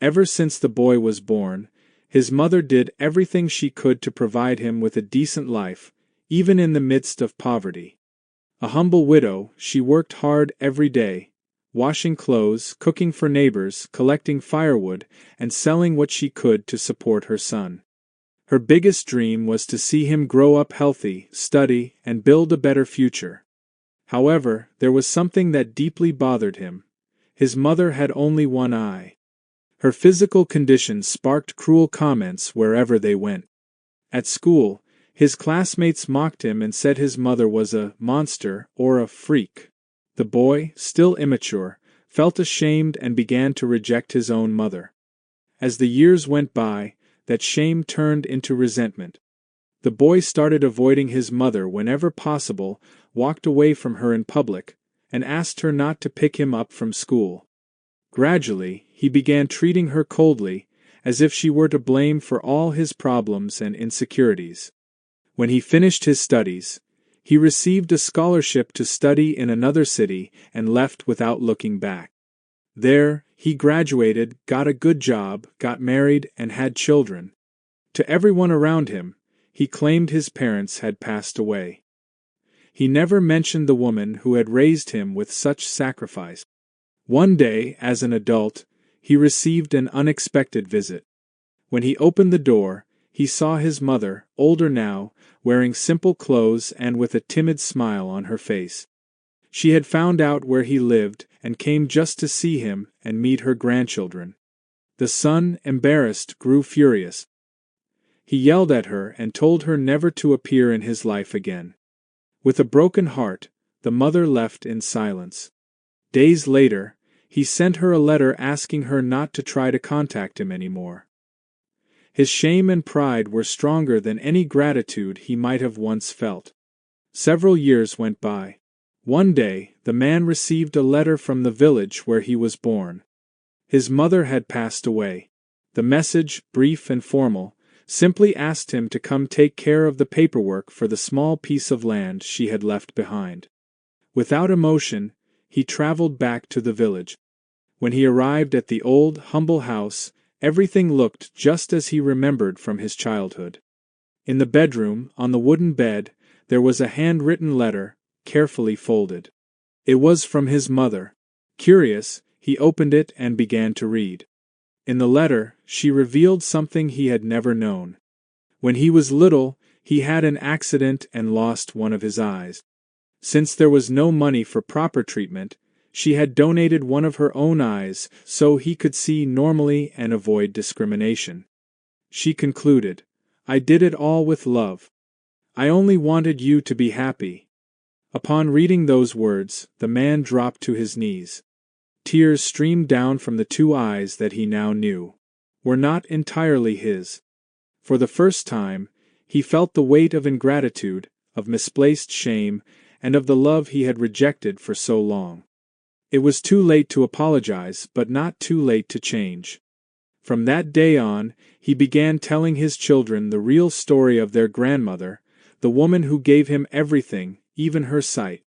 Ever since the boy was born, his mother did everything she could to provide him with a decent life, even in the midst of poverty. A humble widow, she worked hard every day, washing clothes, cooking for neighbors, collecting firewood, and selling what she could to support her son. Her biggest dream was to see him grow up healthy, study, and build a better future. However, there was something that deeply bothered him. His mother had only one eye. Her physical condition sparked cruel comments wherever they went. At school, his classmates mocked him and said his mother was a monster or a freak. The boy, still immature, felt ashamed and began to reject his own mother. As the years went by, that shame turned into resentment. The boy started avoiding his mother whenever possible, walked away from her in public, and asked her not to pick him up from school. Gradually, he began treating her coldly, as if she were to blame for all his problems and insecurities. When he finished his studies, he received a scholarship to study in another city and left without looking back. There, he graduated, got a good job, got married, and had children. To everyone around him, he claimed his parents had passed away. He never mentioned the woman who had raised him with such sacrifice. One day, as an adult, he received an unexpected visit. When he opened the door, he saw his mother, older now, wearing simple clothes and with a timid smile on her face. She had found out where he lived and came just to see him and meet her grandchildren. The son, embarrassed, grew furious. He yelled at her and told her never to appear in his life again. With a broken heart, the mother left in silence. Days later, he sent her a letter asking her not to try to contact him anymore. His shame and pride were stronger than any gratitude he might have once felt. Several years went by. One day, the man received a letter from the village where he was born. His mother had passed away. The message, brief and formal, simply asked him to come take care of the paperwork for the small piece of land she had left behind. Without emotion, he traveled back to the village. When he arrived at the old, humble house, everything looked just as he remembered from his childhood. In the bedroom, on the wooden bed, there was a handwritten letter, carefully folded. It was from his mother. Curious, he opened it and began to read. In the letter, she revealed something he had never known. When he was little, he had an accident and lost one of his eyes. Since there was no money for proper treatment, she had donated one of her own eyes so he could see normally and avoid discrimination. She concluded, "I did it all with love. I only wanted you to be happy." Upon reading those words, the man dropped to his knees. Tears streamed down from the two eyes that he now knew were not entirely his. For the first time, he felt the weight of ingratitude, of misplaced shame, and of the love he had rejected for so long. It was too late to apologize, but not too late to change. From that day on, he began telling his children the real story of their grandmother, the woman who gave him everything, even her sight.